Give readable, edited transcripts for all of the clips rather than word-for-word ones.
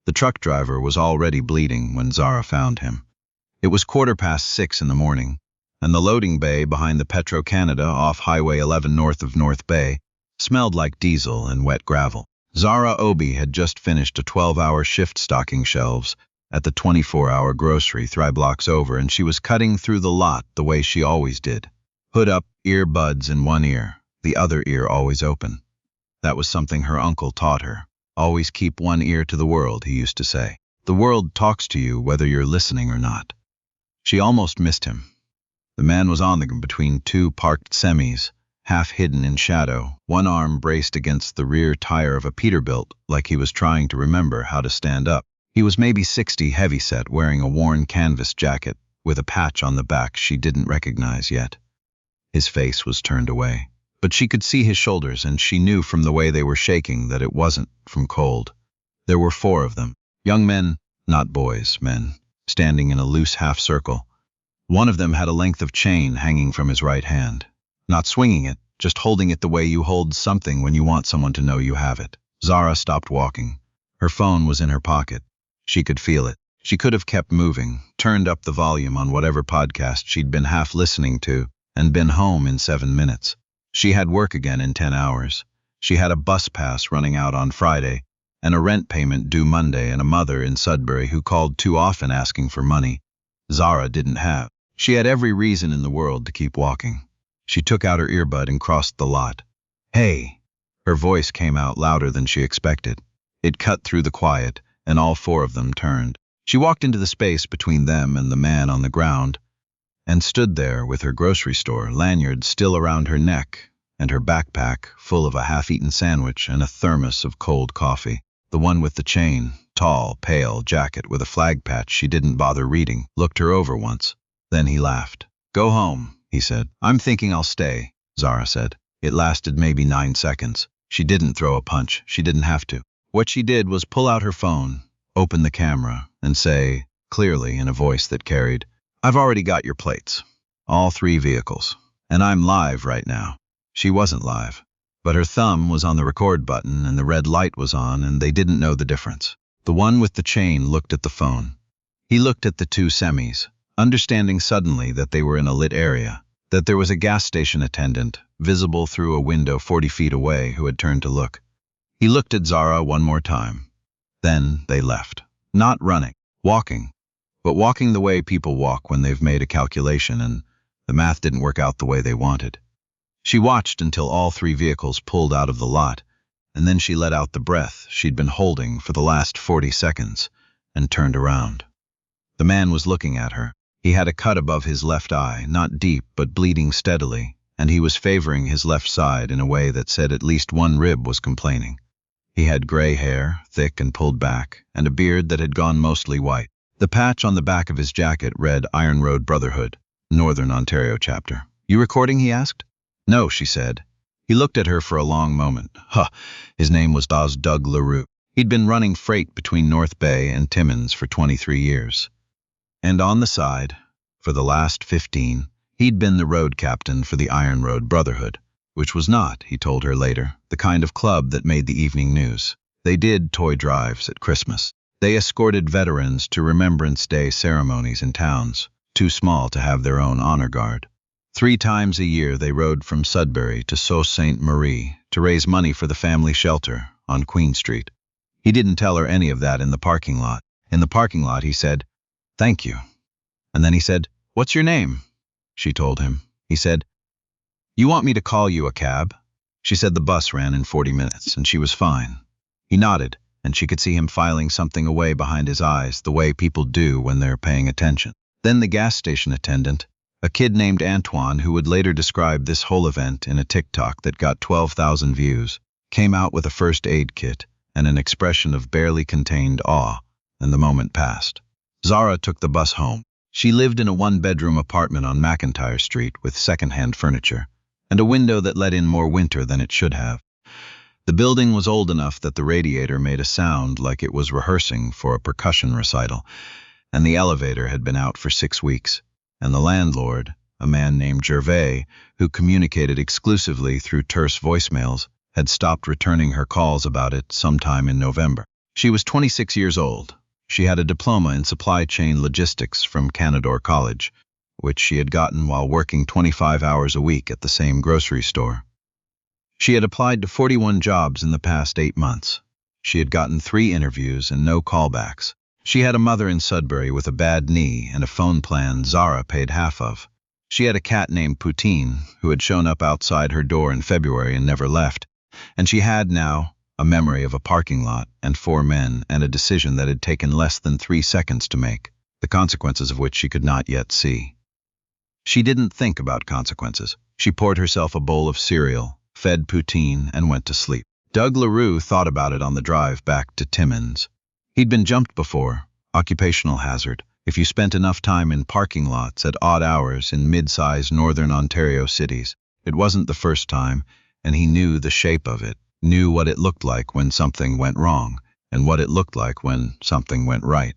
The truck driver was already bleeding when Zara found him. It was 6:15 in the morning, and the loading bay behind the Petro-Canada off Highway 11 north of North Bay smelled like diesel and wet gravel. Zara Obi had just finished a 12-hour shift stocking shelves at the 24-hour grocery 3 blocks over, and she was cutting through the lot the way she always did. Hood up, earbuds in one ear, the other ear always open. That was something her uncle taught her. Always keep one ear to the world, he used to say. The world talks to you whether you're listening or not. She almost missed him. The man was on the ground between two parked semis, half hidden in shadow, one arm braced against the rear tire of a Peterbilt like he was trying to remember how to stand up. He was maybe 60, heavyset, wearing a worn canvas jacket with a patch on the back she didn't recognize yet. His face was turned away, but she could see his shoulders, and she knew from the way they were shaking that it wasn't from cold. There were 4 of them, young men, not boys, men, standing in a loose half circle. One of them had a length of chain hanging from his right hand, not swinging it, just holding it the way you hold something when you want someone to know you have it. Zara stopped walking. Her phone was in her pocket. She could feel it. She could have kept moving, turned up the volume on whatever podcast she'd been half listening to, and been home in 7 minutes. She had work again in 10 hours. She had a bus pass running out on Friday, and a rent payment due Monday, and a mother in Sudbury who called too often asking for money Zara didn't have. She had every reason in the world to keep walking. She took out her earbud and crossed the lot. "Hey!" Her voice came out louder than she expected. It cut through the quiet, and all 4 of them turned. She walked into the space between them and the man on the ground, and stood there with her grocery store lanyard still around her neck and her backpack full of a half-eaten sandwich and a thermos of cold coffee. The one with the chain, tall, pale jacket with a flag patch she didn't bother reading, looked her over once. Then he laughed. "Go home," he said. "I'm thinking I'll stay," Zara said. It lasted maybe 9 seconds. She didn't throw a punch. She didn't have to. What she did was pull out her phone, open the camera, and say, clearly in a voice that carried, "I've already got your plates. All 3 vehicles. And I'm live right now." She wasn't live, but her thumb was on the record button and the red light was on, and they didn't know the difference. The one with the chain looked at the phone. He looked at the 2 semis, understanding suddenly that they were in a lit area, that there was a gas station attendant, visible through a window 40 feet away, who had turned to look. He looked at Zara one more time. Then they left. Not running, walking, but walking the way people walk when they've made a calculation and the math didn't work out the way they wanted. She watched until all 3 vehicles pulled out of the lot, and then she let out the breath she'd been holding for the last 40 seconds and turned around. The man was looking at her. He had a cut above his left eye, not deep but bleeding steadily, and he was favoring his left side in a way that said at least one rib was complaining. He had gray hair, thick and pulled back, and a beard that had gone mostly white. The patch on the back of his jacket read Iron Road Brotherhood, Northern Ontario chapter. "You recording?" he asked. "No," she said. He looked at her for a long moment. His name was Doug LaRue. He'd been running freight between North Bay and Timmins for 23 years. And on the side, for the last 15, he'd been the road captain for the Iron Road Brotherhood, which was not, he told her later, the kind of club that made the evening news. They did toy drives at Christmas. They escorted veterans to Remembrance Day ceremonies in towns, too small to have their own honor guard. 3 times a year they rode from Sudbury to Sault Ste. Marie to raise money for the family shelter on Queen Street. He didn't tell her any of that in the parking lot. In the parking lot he said, "Thank you." And then he said, "What's your name?" She told him. He said, "You want me to call you a cab?" She said the bus ran in 40 minutes, and she was fine. He nodded, and she could see him filing something away behind his eyes, the way people do when they're paying attention. Then the gas station attendant, a kid named Antoine who would later describe this whole event in a TikTok that got 12,000 views, came out with a first aid kit and an expression of barely contained awe, and the moment passed. Zara took the bus home. She lived in a 1-bedroom apartment on McIntyre Street with second-hand furniture, and a window that let in more winter than it should have. The building was old enough that the radiator made a sound like it was rehearsing for a percussion recital, and the elevator had been out for 6 weeks, and the landlord, a man named Gervais, who communicated exclusively through terse voicemails, had stopped returning her calls about it sometime in November. She was 26 years old. She had a diploma in supply chain logistics from Canadore College, which she had gotten while working 25 hours a week at the same grocery store. She had applied to 41 jobs in the past 8 months. She had gotten 3 interviews and no callbacks. She had a mother in Sudbury with a bad knee and a phone plan Zara paid half of. She had a cat named Poutine, who had shown up outside her door in February and never left. And she had now a memory of a parking lot and 4 men and a decision that had taken less than 3 seconds to make, the consequences of which she could not yet see. She didn't think about consequences. She poured herself a bowl of cereal, fed Poutine, and went to sleep. Doug LaRue thought about it on the drive back to Timmins. He'd been jumped before, occupational hazard. If you spent enough time in parking lots at odd hours in mid-sized northern Ontario cities, it wasn't the first time, and he knew the shape of it, knew what it looked like when something went wrong, and what it looked like when something went right.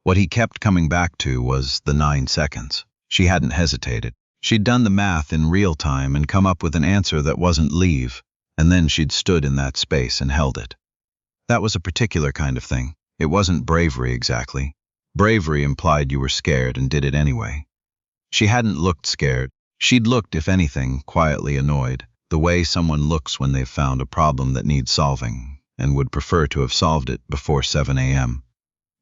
What he kept coming back to was the 9 seconds. She hadn't hesitated. She'd done the math in real time and come up with an answer that wasn't leave, and then she'd stood in that space and held it. That was a particular kind of thing. It wasn't bravery exactly. Bravery implied you were scared and did it anyway. She hadn't looked scared. She'd looked, if anything, quietly annoyed, the way someone looks when they've found a problem that needs solving, and would prefer to have solved it before 7 a.m.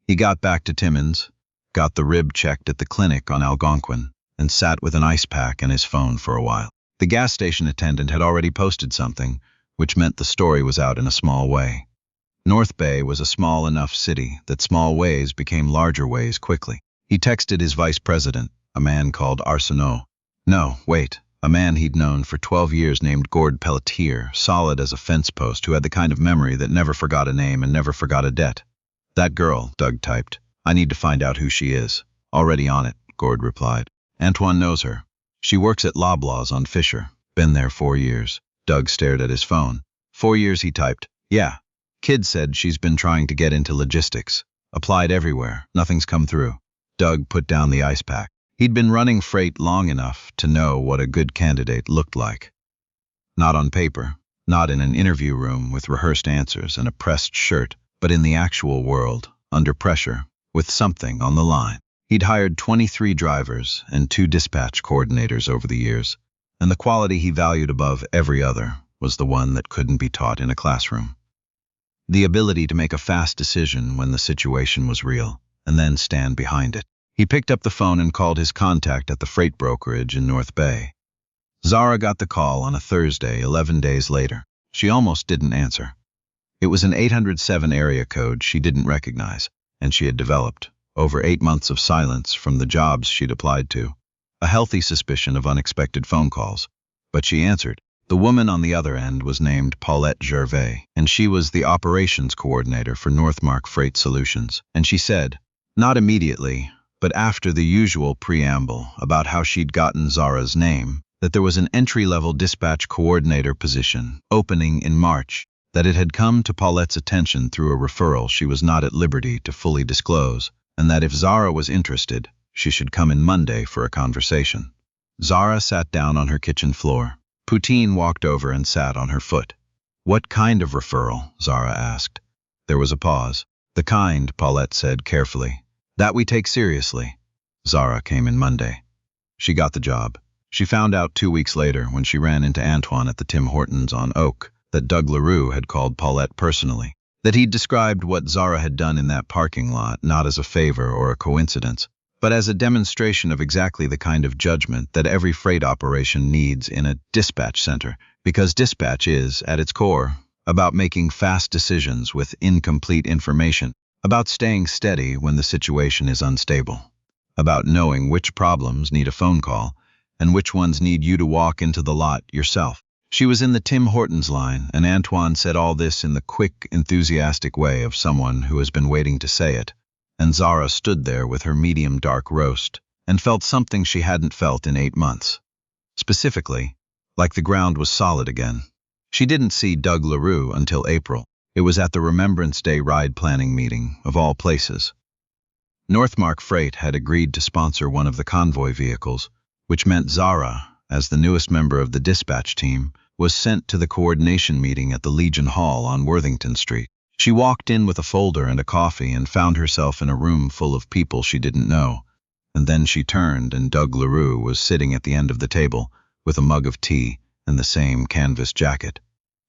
He got back to Timmins, got the rib checked at the clinic on Algonquin, and sat with an ice pack and his phone for a while. The gas station attendant had already posted something, which meant the story was out in a small way. North Bay was a small enough city that small ways became larger ways quickly. He texted his vice president, a man called Arsenault. No, wait, a man he'd known for 12 years named Gord Pelletier, solid as a fence post, who had the kind of memory that never forgot a name and never forgot a debt. That girl, Doug typed. I need to find out who she is. Already on it, Gord replied. Antoine knows her. She works at Loblaws on Fisher. Been there 4 years. Doug stared at his phone. 4 years, he typed. Yeah. Kid said she's been trying to get into logistics. Applied everywhere. Nothing's come through. Doug put down the ice pack. He'd been running freight long enough to know what a good candidate looked like. Not on paper, not in an interview room with rehearsed answers and a pressed shirt, but in the actual world, under pressure, with something on the line. He'd hired 23 drivers and 2 dispatch coordinators over the years, and the quality he valued above every other was the one that couldn't be taught in a classroom. The ability to make a fast decision when the situation was real, and then stand behind it. He picked up the phone and called his contact at the freight brokerage in North Bay. Zara got the call on a Thursday, 11 days later. She almost didn't answer. It was an 807 area code she didn't recognize, and she had developed, over 8 months of silence from the jobs she'd applied to, a healthy suspicion of unexpected phone calls. But she answered. The woman on the other end was named Paulette Gervais, and she was the operations coordinator for Northmark Freight Solutions. And she said, not immediately, but after the usual preamble about how she'd gotten Zara's name, that there was an entry-level dispatch coordinator position opening in March, that it had come to Paulette's attention through a referral she was not at liberty to fully disclose, and that if Zara was interested, she should come in Monday for a conversation. Zara sat down on her kitchen floor. Poutine walked over and sat on her foot. What kind of referral? Zara asked. There was a pause. The kind, Paulette said carefully. That we take seriously. Zara came in Monday. She got the job. She found out 2 weeks later when she ran into Antoine at the Tim Hortons on Oak that Doug LaRue had called Paulette personally, that he'd described what Zara had done in that parking lot not as a favor or a coincidence, but as a demonstration of exactly the kind of judgment that every freight operation needs in a dispatch center, because dispatch is, at its core, about making fast decisions with incomplete information, about staying steady when the situation is unstable, about knowing which problems need a phone call and which ones need you to walk into the lot yourself. She was in the Tim Hortons line, and Antoine said all this in the quick, enthusiastic way of someone who has been waiting to say it. And Zara stood there with her medium-dark roast and felt something she hadn't felt in 8 months. Specifically, like the ground was solid again. She didn't see Doug LaRue until April. It was at the Remembrance Day ride planning meeting, of all places. Northmark Freight had agreed to sponsor one of the convoy vehicles, which meant Zara, as the newest member of the dispatch team, was sent to the coordination meeting at the Legion Hall on Worthington Street. She walked in with a folder and a coffee and found herself in a room full of people she didn't know. And then she turned, and Doug LaRue was sitting at the end of the table with a mug of tea and the same canvas jacket.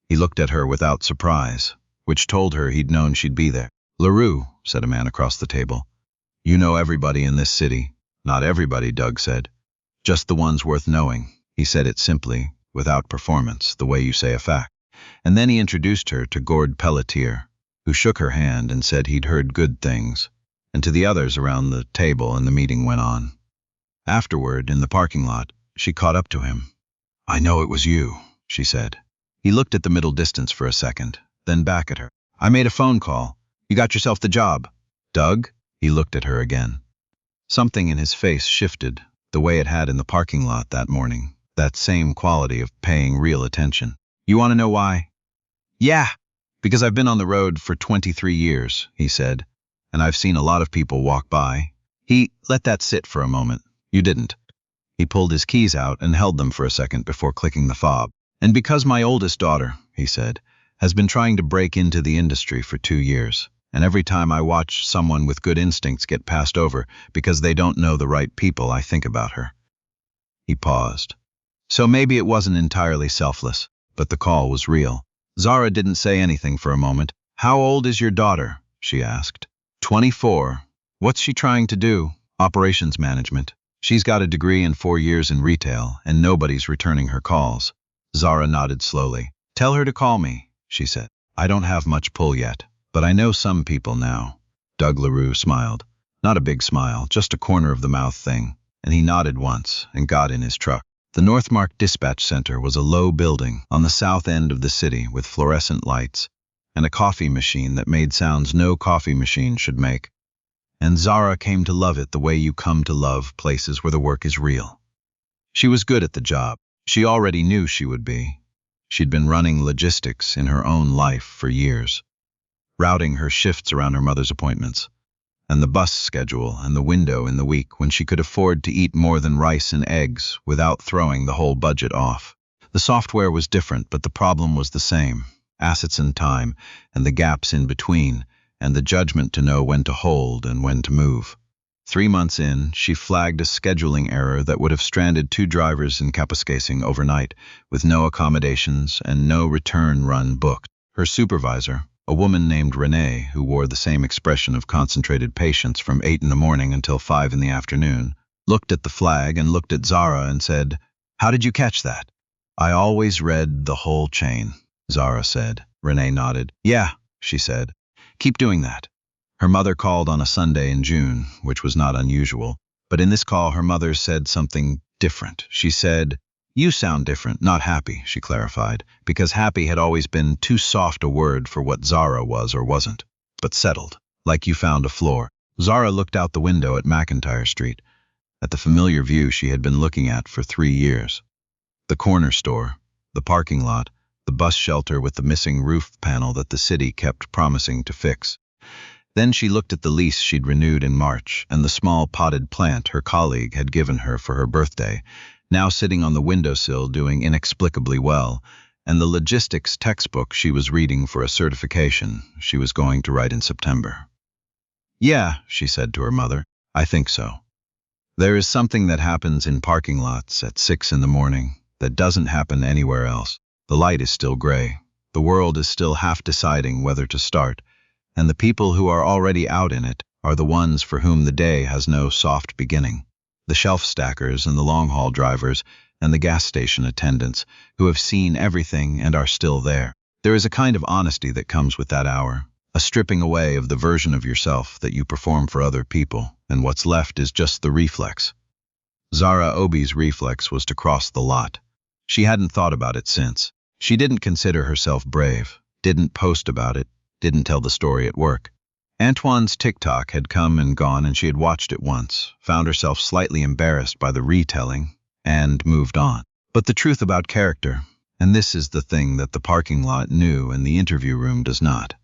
He looked at her without surprise, which told her he'd known she'd be there. "LaRue," said a man across the table. "You know everybody in this city." "Not everybody," Doug said. "Just the ones worth knowing." He said it simply, without performance, the way you say a fact. And then he introduced her to Gord Pelletier, who shook her hand and said he'd heard good things, and to the others around the table, and the meeting went on. Afterward, in the parking lot, she caught up to him. "I know it was you," she said. He looked at the middle distance for a second, then back at her. "I made a phone call. You got yourself the job." "Doug?" He looked at her again. Something in his face shifted, the way it had in the parking lot that morning, that same quality of paying real attention. "You want to know why?" "Yeah, because I've been on the road for 23 years, he said, "and I've seen a lot of people walk by." He let that sit for a moment. "You didn't." He pulled his keys out and held them for a second before clicking the fob. "And because my oldest daughter," he said, "has been trying to break into the industry for 2 years, and every time I watch someone with good instincts get passed over because they don't know the right people, I think about her." He paused. So maybe it wasn't entirely selfless, but the call was real. Zara didn't say anything for a moment. "How old is your daughter?" she asked. 24. "What's she trying to do?" "Operations management. She's got a degree in 4 years in retail, and nobody's returning her calls." Zara nodded slowly. "Tell her to call me," she said. "I don't have much pull yet, but I know some people now." Doug LaRue smiled. Not a big smile, just a corner-of-the-mouth thing, and he nodded once and got in his truck. The Northmark Dispatch Center was a low building on the south end of the city with fluorescent lights and a coffee machine that made sounds no coffee machine should make. And Zara came to love it the way you come to love places where the work is real. She was good at the job. She already knew she would be. She'd been running logistics in her own life for years, routing her shifts around her mother's appointments, and the bus schedule and the window in the week when she could afford to eat more than rice and eggs without throwing the whole budget off. The software was different, but the problem was the same: assets and time, and the gaps in between, and the judgment to know when to hold and when to move. 3 months in, she flagged a scheduling error that would have stranded 2 drivers in Kapuskasing overnight, with no accommodations and no return run booked. Her supervisor, a woman named Rune, who wore the same expression of concentrated patience from 8 in the morning until 5 in the afternoon, looked at the flag and looked at Zara and said, "How did you catch that?" "I always read the whole chain," Zara said. Rune nodded. "Yeah," she said. "Keep doing that." Her mother called on a Sunday in June, which was not unusual, but in this call her mother said something different. She said, "You sound different, not happy," she clarified, because happy had always been too soft a word for what Zara was or wasn't, but settled, like you found a floor. Zara looked out the window at McIntyre Street, at the familiar view she had been looking at for 3 years. The corner store, the parking lot, the bus shelter with the missing roof panel that the city kept promising to fix. Then she looked at the lease she'd renewed in March and the small potted plant her colleague had given her for her birthday, now sitting on the windowsill doing inexplicably well, and the logistics textbook she was reading for a certification she was going to write in September. "Yeah," she said to her mother, "I think so. There is something that happens in parking lots at 6 in the morning that doesn't happen anywhere else. The light is still gray. The world is still half deciding whether to start, and the people who are already out in it are the ones for whom the day has no soft beginning. The shelf stackers and the long-haul drivers and the gas station attendants who have seen everything and are still there. There is a kind of honesty that comes with that hour, a stripping away of the version of yourself that you perform for other people, and what's left is just the reflex. Zara Obi's reflex was to cross the lot. She hadn't thought about it since. She didn't consider herself brave, didn't post about it, didn't tell the story at work. Antoine's TikTok had come and gone, and she had watched it once, found herself slightly embarrassed by the retelling, and moved on. But the truth about character, and this is the thing that the parking lot knew and the interview room does not,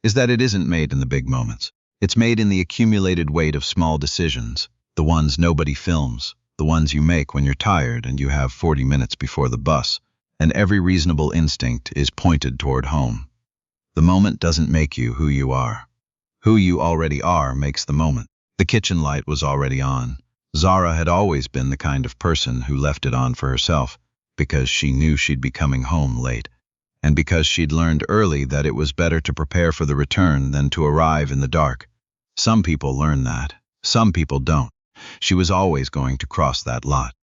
is that it isn't made in the big moments. It's made in the accumulated weight of small decisions, the ones nobody films, the ones you make when you're tired and you have 40 minutes before the bus, and every reasonable instinct is pointed toward home. The moment doesn't make you who you are. Who you already are makes the moment. The kitchen light was already on. Zara had always been the kind of person who left it on for herself, because she knew she'd be coming home late, and because she'd learned early that it was better to prepare for the return than to arrive in the dark. Some people learn that. Some people don't. She was always going to cross that lot.